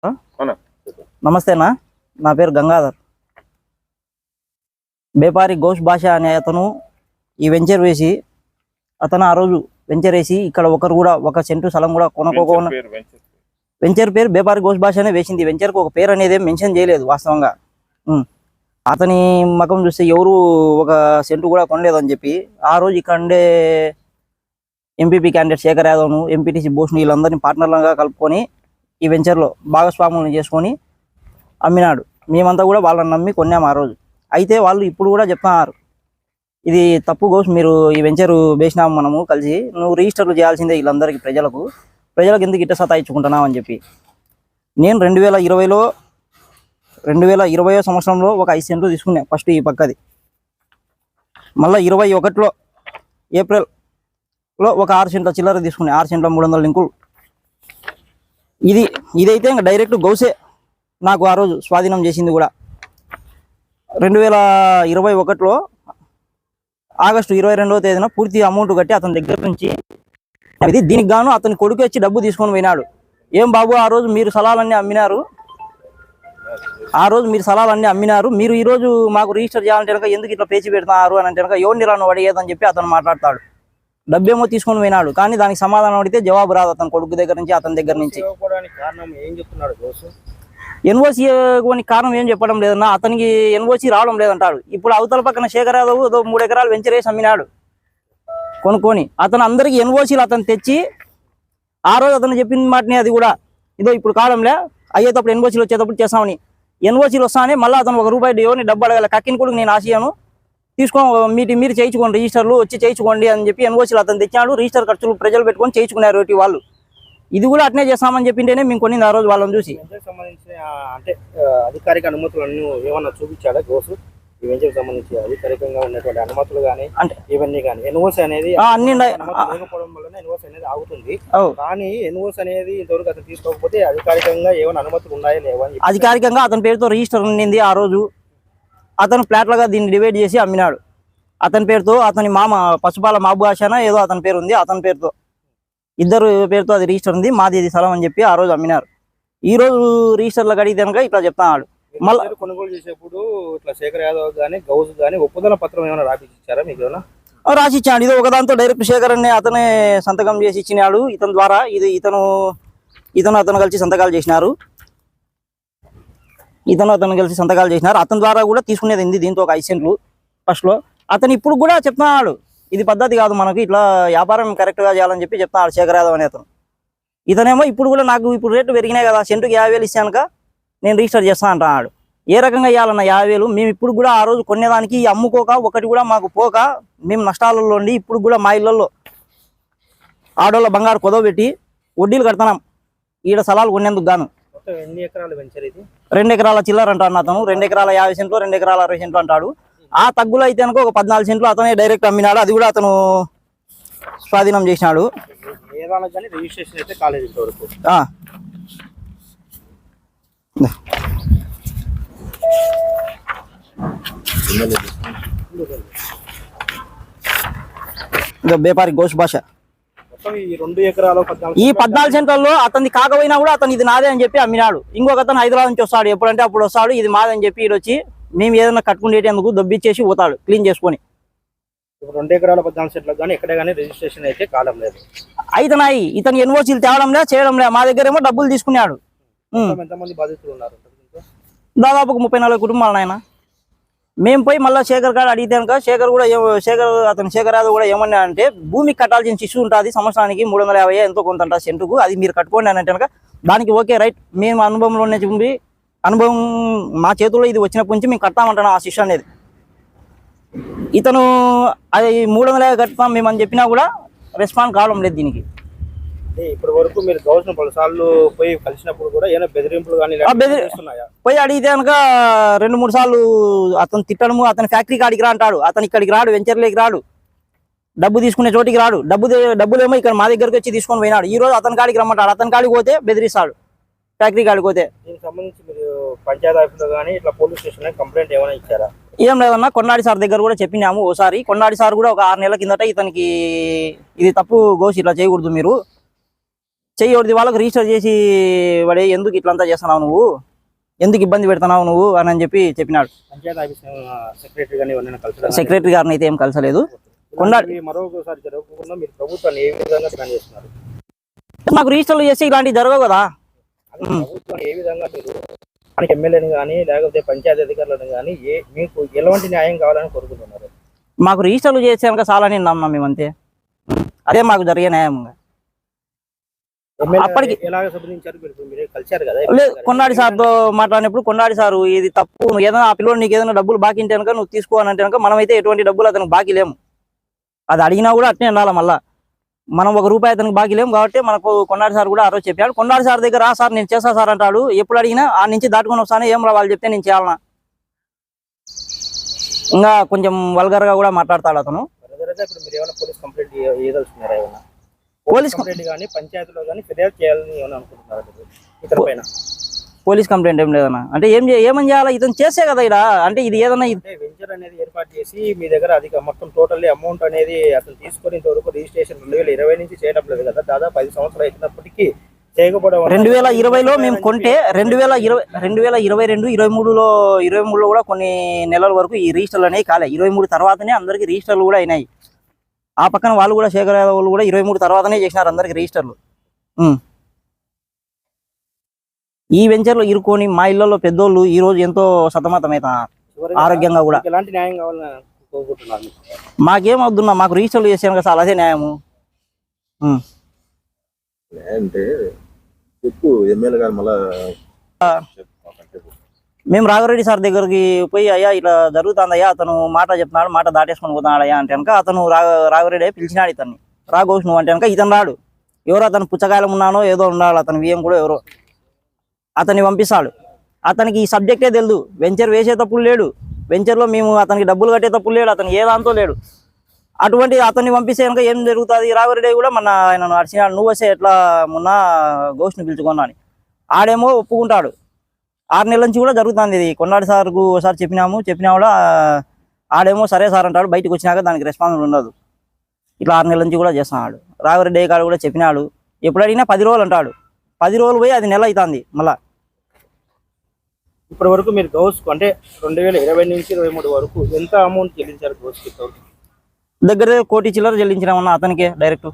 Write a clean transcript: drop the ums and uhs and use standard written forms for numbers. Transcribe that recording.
నమస్తే అన్న, నా పేరు గంగాధర్. బేపారి ఘోష్ భాష అనే అతను ఈ వెంచర్ వేసి అతను ఆ రోజు వెంచర్ వేసి ఇక్కడ ఒకరు కూడా ఒక సెంటు స్థలం కూడా కొనుక్కోకుండా వెంచర్ పేరు బేపారి ఘోష్ భాష అనే వేసింది. వెంచర్కి ఒక పేరు అనేది మెన్షన్ చేయలేదు వాస్తవంగా. అతని మకం చూస్తే ఎవరు ఒక సెంటు కూడా కొనలేదని చెప్పి ఆ రోజు ఇక్కడ ఉండే ఎంపీపీ క్యాండిడేట్ శేఖర్ యాదవ్ను, ఎంపీటీసీ బోస్ని వీళ్ళందరినీ పార్ట్నర్లుగా కలుపుకొని ఈ వెంచర్లో భాగస్వాములను చేసుకొని అమ్మినాడు. మేమంతా కూడా వాళ్ళని నమ్మి కొన్నాము ఆ రోజు. అయితే వాళ్ళు ఇప్పుడు కూడా చెప్తున్నారు, ఇది తప్పు ఘోష్, మీరు ఈ వెంచరు వేసినాము మనము కలిసి, నువ్వు రిజిస్టర్లు చేయాల్సిందే వీళ్ళందరికీ, ప్రజలకు ఎందుకు ఇట్ట సతాయించుకుంటున్నావు అని చెప్పి. నేను 2020 సంవత్సరంలో ఒక 5 సెంట్లు తీసుకున్నాను ఫస్ట్ ఈ పక్కది. మళ్ళీ 21లో ఏప్రిల్లో ఒక 6 సెంట్ల చిల్లర తీసుకున్నాను, 6 సెంట్ల 300 లింకులు. ఇదైతే ఇంకా డైరెక్ట్ గౌసే నాకు ఆ రోజు స్వాధీనం చేసింది కూడా. 2021లో ఆగస్టు 22వ తేదీన పూర్తి అమౌంట్ కట్టి అతని దగ్గర నుంచి దీనికి గాను అతని కొడుకు వచ్చి డబ్బు తీసుకొని పోయినాడు. ఏం బాబు, ఆ రోజు మీరు స్థలాలన్నీ అమ్మినారు, మీరు ఈరోజు మాకు రిజిస్టర్ చేయాలంటే కనుక ఎందుకు ఇట్లా పేచి పెడుతున్నారు అని అంటే కనుక ఎవరిని రాను అడిగేదని చెప్పి అతను మాట్లాడతాడు. డబ్బేమో తీసుకొని పోయినాడు, కానీ దానికి సమాధానం అడిగితే జవాబు రాదు అతని కొడుకు దగ్గర నుంచి, అతని దగ్గర నుంచి. ఎన్ఓసి కొని కారణం ఏం చెప్పడం లేదన్నా, అతనికి ఎన్ఓసి రావడం లేదంటాడు. ఇప్పుడు అవతల పక్కన శేఖర్ యాదవ్ 3 ఎకరాలు వెంచర్ వేసి అమ్మినాడు కొనుక్కొని. అతను అందరికి ఎన్ఓసీలు అతను తెచ్చి ఆ రోజు అతను చెప్పిన మాటని అది కూడా ఇదో ఇప్పుడు కాలంలే అయ్యేటప్పుడు ఎన్ఓసీలు వచ్చేటప్పుడు చేస్తామని. ఎన్ఓసీలు వస్తానే మళ్ళీ అతను ₹1 ఎవరిని డబ్బు అడగాలి, కక్కిన కూడా నేను ఆశయాను మీరు చేయించుకోండి, రిజిస్టర్లు వచ్చి చేయించుకోండి అని చెప్పి ఎన్ఓసీలు అతను తెచ్చాడు. రిజిస్టర్ ఖర్చులు ప్రజలు పెట్టుకొని చేయించుకున్నారు వాళ్ళు. ఇది కూడా అట్నే చేస్తామని చెప్పింటేనే మేము కొనింది ఆ రోజు వాళ్ళని చూసి. సంబంధించిన అంటే అధికారిక అనుమతులను ఏమన్నా చూపించాడా ఘోష్? ఈ వెంచర్కి సంబంధించి అధికారికంగా ఉన్నటువంటి అనుమతులు కానీ అంటే ఇవన్నీ కానీ ఎన్ఓసి అనేది అన్ని లేకపోవడం వల్ల ఎన్ఓసి అనేది ఆగుతుంది. కానీ ఎన్ఓసి అనేది ఇంతవరకు అతను తీసుకోకపోతే అధికారికంగా ఏమైనా అనుమతులు ఉన్నాయా లేవా? అధికారికంగా అతని పేరుతో రిజిస్టర్ ఉన్నింది. ఆ రోజు అతను ఫ్లాట్లుగా దీన్ని డివైడ్ చేసి అమ్మినాడు. అతని పేరుతో అతని మామ పశుపాల మహబూబాషానా ఏదో అతని పేరు ఉంది, అతని పేరుతో ఇద్దరు పేరుతో అది రిజిస్టర్ ఉంది, మాది ఇది స్థలం అని చెప్పి ఆ రోజు అమ్మినారు. ఈ రోజు రిజిస్టర్లకు అడిగితే కనుక ఇట్లా చెప్తున్నాడు. మళ్ళీ కొనుగోలు చేసేప్పుడు ఇట్లా శేఖర్ యాదవ్ కానీ గౌస్ కానీ ఒప్పుదల పత్రం ఏమైనా రాసిచ్చారా మీకు? ఏమైనా రాసిచ్చాడు. ఇది ఒకదాంతో డైరెక్ట్ శేఖర్ అనే అతనే సంతకం చేసి ఇచ్చినాడు. ఇతని ద్వారా అతను కలిసి సంతకాలు చేసినారు. అతను కలిసి సంతకాలు చేసినారు. అతని ద్వారా కూడా తీసుకునేది ఉంది దీంతో ఒక 5 సెంట్లు ఫస్ట్లో. అతను ఇప్పుడు కూడా చెప్తున్నాడు, ఇది పద్ధతి కాదు, మనకి ఇట్లా వ్యాపారం కరెక్ట్గా చేయాలని చెప్పి చెప్తున్నాడు శేఖర్ యాదవ్ అనే అతను. ఇతనేమో ఇప్పుడు కూడా నాకు ఇప్పుడు రేట్లు పెరిగినాయి కదా, సెంటుకి 50,000 ఇచ్చానుక నేను రిజిస్టర్ చేస్తాను అంటున్నాడు. ఏ రకంగా ఇవ్వాలన్న 50,000? మేము ఇప్పుడు కూడా ఆ రోజు కొనేదానికి అమ్ముకోక ఒకటి కూడా మాకు పోక మేము నష్టాలలో ఉండి ఇప్పుడు కూడా మా ఇళ్లలో ఆడోళ్ళ బంగారు కుదవబెట్టి వడ్డీలు కడుతున్నాం ఈడ స్థలాలు కొనేందుకు గాను. ఎన్ని ఎకరాలు వెంచర్ ఇది? 2 ఎకరాల చిల్లర అంటాడు అతను. 2 ఎకరాల 50 సెంట్లు, 2 ఎకరాల 60 సెంట్లు అంటాడు. ఆ తగ్గులో అయితే అనుకో ఒక 14 సెంట్లు అతనే డైరెక్ట్ అమ్మినాడు. అది కూడా అతను స్వాధీనం చేసినాడు. రిజిస్ట్రేషన్ అయితే కాలేదు ఇంతవరకు. బేపారి ఘోష్ భాష ఈ 14 సెంట్లలో అతన్ని కాకపోయినా కూడా అతను ఇది నాదే అని చెప్పి అమ్మినాడు. ఇంకొక అతను హైదరాబాద్ నుంచి వస్తాడు, ఎప్పుడంటే అప్పుడు వస్తాడు, ఇది మాదని చెప్పి వచ్చి మేము ఏదైనా కట్టుకునేటందుకు దొబ్బిచ్చేసి పోతాడు క్లీన్ చేసుకొని. 2 ఎకరాల 14 సెంట్లకు కానీ ఎక్కడ కానీ రిజిస్ట్రేషన్ అయితే కావడం లేదు. అయితేనాయి ఇతను ఎన్ఓసీలు తేవడంలే చేయడంలే, మా దగ్గర ఏమో డబ్బులు తీసుకున్నాడు. ఎంతమంది బాధితులు ఉన్నారు? దాదాపు 34 కుటుంబాలు నాయన. మేము పోయి మళ్ళీ శేఖర్ కాడ అడిగితే కనుక శేఖర్ యాదవ్ కూడా ఏమన్నా అంటే భూమికి కట్టాల్సిన శిశు ఉంటుంది సంవత్సరానికి 350 ఎంతో కొంత ఉంటుంది సెంటుకు, అది మీరు కట్టుకోండి అని అంటే కనుక దానికి ఓకే రైట్, మేము అనుభవంలోనే చెప్పి అనుభవం మా చేతుల్లో ఇది వచ్చినప్పటి నుంచి మేము కడతామంటున్నాం ఆ శిశు అనేది. ఇతను అది 350 కడతాం మేము అని చెప్పినా కూడా రెస్పాన్స్ కావడం లేదు దీనికి. ఇప్పటి వరకు మీరు గౌస్ను పలుసార్లు పోయి కలిసినప్పుడు కూడా ఏమైనా బెదిరింపులు కానీ పోయి అడిగితే కనుక 2-3 సార్లు అతను తిట్టడము, అతని ఫ్యాక్టరీ కాడికి రా అంటాడు, అతను ఇక్కడికి రాడు, వెంచర్లోకి రాడు, డబ్బు తీసుకునే చోటికి రాడు, డబ్బులేమో ఇక్కడ మా దగ్గరకు వచ్చి తీసుకొని పోయినాడు. ఈ రోజు అతని కాడికి రమ్మంటాడు, అతని కాడికి పోతే బెదిరిస్తాడు, ఫ్యాక్టరీ కాడికి పోతే. దీనికి సంబంధించి మీరు పంచాయతీ ఆఫీసులో కానీ ఇట్లా పోలీస్ స్టేషన్ కంప్లైంట్ ఏమైనా ఇచ్చారా? ఏం లేదన్నా, కొన్నాడి సార్ దగ్గర కూడా చెప్పినాము ఓసారి. కొన్నాడి సార్ కూడా ఒక 6 నెలల కిందట ఇతనికి ఇది తప్పు ఘోష్, ఇట్లా చేయకూడదు, మీరు చెయ్యి ఒకటి వాళ్ళకి రిజిస్టర్ చేసి వాడే ఎందుకు ఇట్లంతా చేస్తున్నావు నువ్వు, ఎందుకు ఇబ్బంది పెడుతున్నావు నువ్వు అని చెప్పి చెప్పినాడు. పంచాయతీ ఆఫీస్ సెక్రటరీ గారిని ఎవరైనా కలిసి సెక్రటరీ గారిని అయితే ఏం కలిసలేదు. మరొకసారి జరగకుండా మీరు ప్రభుత్వాన్ని ఏ విధంగా ప్లాన్ చేస్తున్నారు? నాకు రిజిస్టర్లు చేస్తే ఇలాంటివి జరగవు కదా. ప్రభుత్వాన్ని ఏ విధంగా మీరు ఎమ్మెల్యేని కానీ లేకపోతే పంచాయతీ అధికారులను కానీ మీకు ఎలాంటి న్యాయం కావాలని కోరుకుంటున్నారు? మాకు రిజిస్టర్లు చేసే కనుక చాలని నమ్మాం మేము అంతే. అదే మాకు జరిగే న్యాయం. అప్పటికి ఎలాగ సంబంధించారు మీరు కలిశారు కదా? లేదు, కొన్నాడి సార్తో మాట్లాడినప్పుడు కొన్నాడి సారు ఇది తప్పు, నువ్వు ఏదైనా ఆ పిల్లోడు నీకు ఏదైనా డబ్బులు బాకీ ఉంటే కనుక నువ్వు తీసుకోవాలంటే కనుక మనమైతే ఎటువంటి డబ్బులు అతనికి బాకీ లేము. అది అడిగినా కూడా అట్నే ఉండాలి. మళ్ళా మనం ₹1 అతనికి బాకీ లేము కాబట్టి మనకు కొన్నాడి సార్ కూడా ఆ రోజు చెప్పాడు. కొన్నాడి సార్ దగ్గర సార్ నేను చేస్తా సార్ అంటాడు. ఎప్పుడు అడిగినా ఆ నుంచి దాటుకొని వస్తానే ఏం రా వాళ్ళు చెప్తే నేను చేయాలన్నా. ఇంకా కొంచెం వల్గర్గా కూడా మాట్లాడతాడు అతను. ఇప్పుడు మీరు ఏమైనా పోలీస్ కంప్లైంట్ ఏదలుచుకున్నారా? ఏమైనా పోలీస్ కంప్లైంట్ కానీ పంచాయతీలో కానీ ఫిర్యాదు చేయాలని ఏమైనా అనుకుంటున్నారు ఇతని పైన? పోలీస్ కంప్లైంట్ ఏం లేదన్నా. అంటే ఏమని చేయాలా, ఇతను చేసే కదా ఇక్కడ. అంటే ఇది ఏదన్నా వెంచర్ అనేది ఏర్పాటు చేసి మీ దగ్గర అధిక మొత్తం టోటల్లీ అమౌంట్ అనేది అతను తీసుకొని ఇంతవరకు రిజిస్ట్రేషన్ 2020 నుంచి చేయడం లేదు కదా, దాదాపు 5 సంవత్సరాలు అయినప్పటికీ చేయకపోవడం. 2020లో మేము కొంటే 2022, 23లో కూడా కొన్ని నెలల వరకు ఈ రిజిస్టర్లు అనేవి కాలే. 23 తర్వాతనే అందరికి రిజిస్టర్లు కూడా అయినాయి. ఆ పక్కన వాళ్ళు కూడా శేఖర్ యాదవ్ వాళ్ళు కూడా 23 తర్వాతనే చేసినారు అందరికి రిజిస్టర్లు. ఈ వెంచర్లో ఇరుకొని మా ఇళ్లలో పెద్దోళ్ళు ఈ రోజు ఎంతో సతమతమవుతున్నారు ఆరోగ్యంగా కూడా. ఎలాంటి న్యాయం కావాలని కోరుకుంటున్నారు? మాకేం వద్దున్నా, మాకు రిజిస్టర్లు చేసాను కదా సార్, అదే న్యాయము. అంటే ఎక్కువ ఎమ్మెల్యే గారు మళ్ళా మేము రాఘవరెడ్డి సార్ దగ్గరికి పోయి అయ్యా ఇట్లా జరుగుతుందయ్యా, అతను మాట చెప్తున్నాడు, మాట దాటేసుకొని పోతున్నాడు అయ్యా అంటే కనుక అతను రాఘవరెడ్డి పిలిచినాడు ఇతన్ని. రాఘోష్ నువ్వు అంటే కనుక ఇతను రాడు. ఎవరో అతను పుచ్చకాయలు ఉన్నానో ఏదో ఉండాలి, అతను విఎం కూడా ఎవరో అతన్ని పంపిస్తాడు. అతనికి ఈ సబ్జెక్టే తెలుదు. వెంచర్ వేసే తప్పులు లేడు, వెంచర్లో మేము అతనికి డబ్బులు కట్టే తప్పులు లేడు, అతను ఏ దాంతో లేడు. అటువంటి అతన్ని పంపిస్తే కనుక ఏం జరుగుతుంది? రాఘవరెడ్డి కూడా మన ఆయనను అడిచినాడు, నువ్వు వస్తే ఎట్లా మొన్న ఘోష్ని పిలుచుకున్నా అని. ఆడేమో ఒప్పుకుంటాడు. 6 నెలల నుంచి కూడా జరుగుతుంది ఇది. కొన్నాడు సార్కు ఒకసారి చెప్పినా కూడా ఆడేమో సరే సార్ అంటాడు. బయటకు వచ్చినాక దానికి రెస్పాన్స్ ఉండదు. ఇట్లా 6 నెలల నుంచి కూడా చేస్తున్నాడు. రాఘవరెడ్డి కాడు కూడా చెప్పినాడు. ఎప్పుడు అడిగినా 10 రోజులు అంటాడు. 10 రోజులు పోయి అది నెల అవుతుంది మళ్ళా. ఇప్పటి వరకు మీరు గౌస్కు అంటే 2020 నుంచి 23 వరకు ఎంత అమౌంట్ చెల్లించారు గౌస్కి? దగ్గర 1 కోటి చిల్లర చెల్లించినామన్నా అతనికే డైరెక్ట్.